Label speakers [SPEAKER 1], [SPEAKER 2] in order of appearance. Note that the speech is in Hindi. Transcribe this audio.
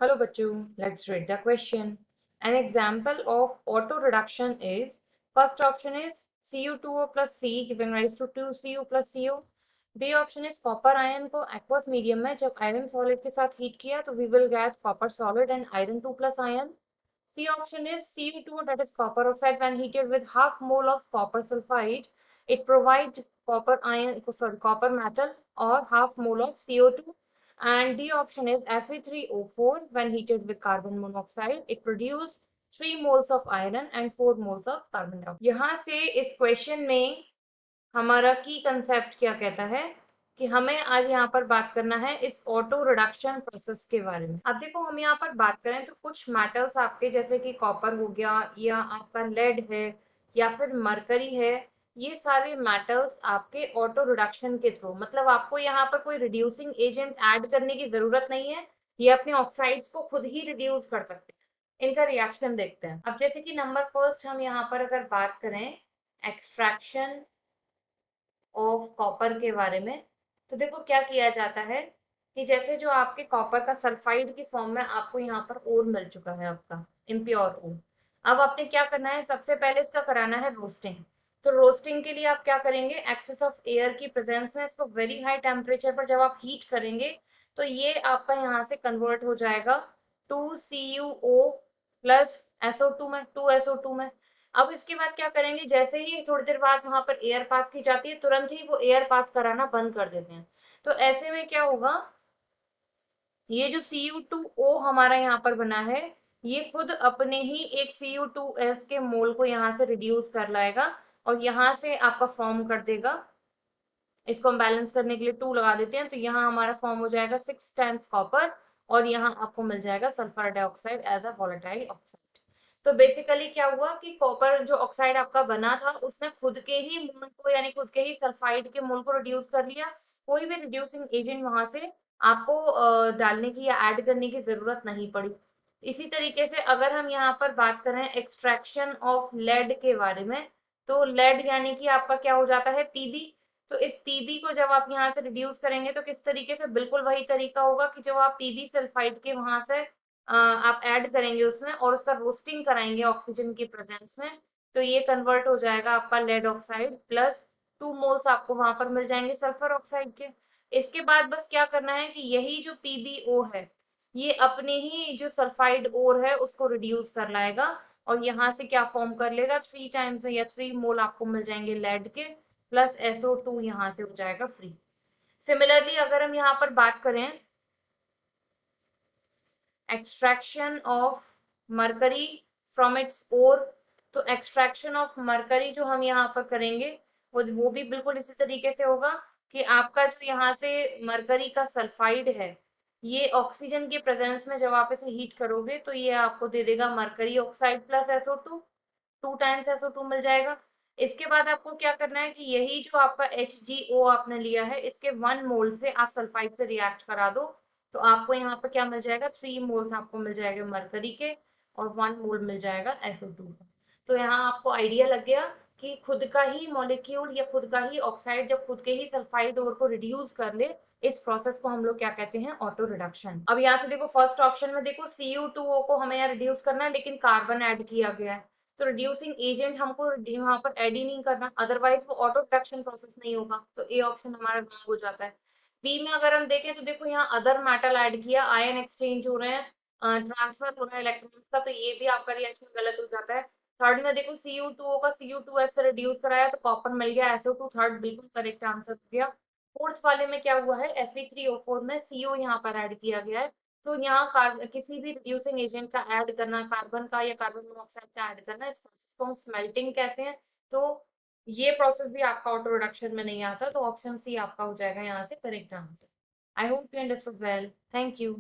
[SPEAKER 1] Hello bachcho, let's read the question. An example of auto reduction is, first option is Cu2O plus C giving rise to 2Cu plus Co. B option is copper ion को aqueous medium में जब iron solid के साथ heat किया तो we will get copper solid and iron 2 plus ion. C option is Cu2O, that is copper oxide, when heated with half mole of copper sulfide, it provides copper metal or half mole of CO2. And D option is Fe3O4, when heated with carbon monoxide, it produces 3 moles of iron and 4 moles of carbon dioxide. यहाँ से इस क्वेश्चन में हमारा की कंसेप्ट क्या कहता है कि हमें आज यहाँ पर बात करना है इस ऑटो रिडक्शन प्रोसेस के बारे में। अब देखो, हम यहाँ पर बात करें तो कुछ मेटल्स आपके जैसे कि कॉपर हो गया या आपका लेड है या फिर मरकरी है, ये सारे मेटल्स आपके ऑटो रिडक्शन के थ्रू, मतलब आपको यहाँ पर कोई रिड्यूसिंग एजेंट ऐड करने की जरूरत नहीं है, ये अपने ऑक्साइड्स को खुद ही रिड्यूस कर सकते हैं। इनका रिएक्शन देखते हैं। अब जैसे कि नंबर फर्स्ट हम यहाँ पर अगर बात करें एक्सट्रैक्शन ऑफ कॉपर के बारे में, तो देखो क्या किया जाता है कि जैसे जो आपके कॉपर का सल्फाइड की फॉर्म में आपको यहाँ पर ओर मिल चुका है, आपका इम्प्योर ओर। अब आपने क्या करना है, सबसे पहले इसका कराना है रोस्टिंग। तो रोस्टिंग के लिए आप क्या करेंगे, एक्सेस ऑफ एयर की प्रेजेंस में इसको वेरी हाई टेम्परेचर पर जब आप हीट करेंगे तो ये आपका यहाँ से कन्वर्ट हो जाएगा 2CuO प्लस SO2 में, 2SO2 में। अब इसके बाद क्या करेंगे, जैसे ही थोड़ी देर बाद वहां पर एयर पास की जाती है, तुरंत ही वो एयर पास कराना बंद कर देते हैं। तो ऐसे में क्या होगा, ये जो Cu2O हमारा यहाँ पर बना है, ये खुद अपने ही एक Cu2S के मोल को यहाँ से रिड्यूस कर लाएगा और यहाँ से आपका फॉर्म कर देगा। इसको हम बैलेंस करने के लिए 2 लगा देते हैं, तो यहाँ हमारा फॉर्म हो जाएगा 6 टाइम्स कॉपर और यहाँ आपको मिल जाएगा sulphur dioxide as a volatile oxide. तो बेसिकली क्या हुआ कि कॉपर जो ऑक्साइड आपका बना था उसने खुद के ही मोल को, यानी खुद के ही सल्फाइड के मोल को रिड्यूस कर लिया। कोई भी रिड्यूसिंग एजेंट वहां से आपको डालने की या ऐड करने की जरूरत नहीं पड़ी। इसी तरीके से अगर हम यहाँ पर बात करें एक्सट्रैक्शन ऑफ लेड के बारे में, तो लेड यानी कि आपका क्या हो जाता है, पीबी। तो इस पीबी को जब आप यहाँ से रिड्यूस करेंगे तो किस तरीके से, बिल्कुल वही तरीका होगा कि जब आप पीबी सल्फाइड के वहां से आप ऐड करेंगे उसमें और उसका रोस्टिंग कराएंगे ऑक्सीजन की प्रेजेंस में, तो ये कन्वर्ट हो जाएगा आपका लेड ऑक्साइड प्लस 2 मोल्स आपको वहां पर मिल जाएंगे सल्फर ऑक्साइड के। इसके बाद बस क्या करना है कि यही जो पीबीओ है, ये अपने ही जो सल्फाइड ओर है उसको रिड्यूस कर लाएगा और यहाँ से क्या फॉर्म कर लेगा, 3 टाइम्स या 3 मोल आपको मिल जाएंगे लेड के प्लस SO2 यहाँ से हो जाएगा फ्री। सिमिलरली अगर हम यहाँ पर बात करें extraction of mercury from its ore, तो एक्सट्रैक्शन ऑफ मरकरी जो हम यहाँ पर करेंगे वो भी बिल्कुल इसी तरीके से होगा कि आपका जो यहाँ से मरकरी का सल्फाइड है, ये ऑक्सीजन के प्रेजेंस में जब आप इसे हीट करोगे तो ये आपको दे देगा mercury oxide plus SO2, 2 times SO2 मिल जाएगा। इसके बाद आपको क्या करना है कि यही जो आपका HgO आपने लिया है, इसके 1 मोल से आप सल्फाइड से रिएक्ट करा दो, तो आपको यहाँ पर क्या मिल जाएगा, 3 मोल्स आपको मिल जाएंगे मरकरी के और 1 मोल मिल जाएगा SO2 का। तो यहाँ आपको आइडिया लग गया कि खुद का ही मॉलिक्यूल या खुद का ही ऑक्साइड जब खुद के ही सल्फाइड ओर को रिड्यूस कर ले, इस प्रोसेस को हम लोग क्या कहते हैं, ऑटो रिडक्शन। अब यहाँ से देखो फर्स्ट ऑप्शन में देखो Cu2O को हमें यहाँ रिड्यूस करना है लेकिन कार्बन ऐड किया गया है, तो रिड्यूसिंग एजेंट हमको यहाँ पर ऐड ही नहीं करना, अदरवाइज वो ऑटो रिडक्शन प्रोसेस नहीं होगा। तो ए ऑप्शन हमारा रॉन्ग हो जाता है। बी में अगर हम देखें तो देखो यहाँ अदर मेटल ऐड किया, आयन एक्सचेंज हो रहे हैं, ट्रांसफर हो रहा है इलेक्ट्रॉन्स का, तो ये भी आपका रिएक्शन गलत हो जाता है। थर्ड में देखो Cu2O का Cu2S से रिड्यूस कराया तो कॉपर मिल गया, SO2 थर्ड बिल्कुल करेक्ट आंसर हो गया। फोर्थ वाले में क्या हुआ है, Fe3O4 में CO यहाँ पर ऐड किया गया है। तो यहाँ किसी भी रिड्यूसिंग एजेंट का ऐड करना, कार्बन का या कार्बन मोनोऑक्साइड का ऐड करना, इस प्रोसेस को हम स्मेल्टिंग कहते हैं। तो ये प्रोसेस भी आपका ऑटो रिडक्शन में नहीं आता, तो ऑप्शन सी आपका हो जाएगा यहाँ से correct answer. I hope you understood well, thank you.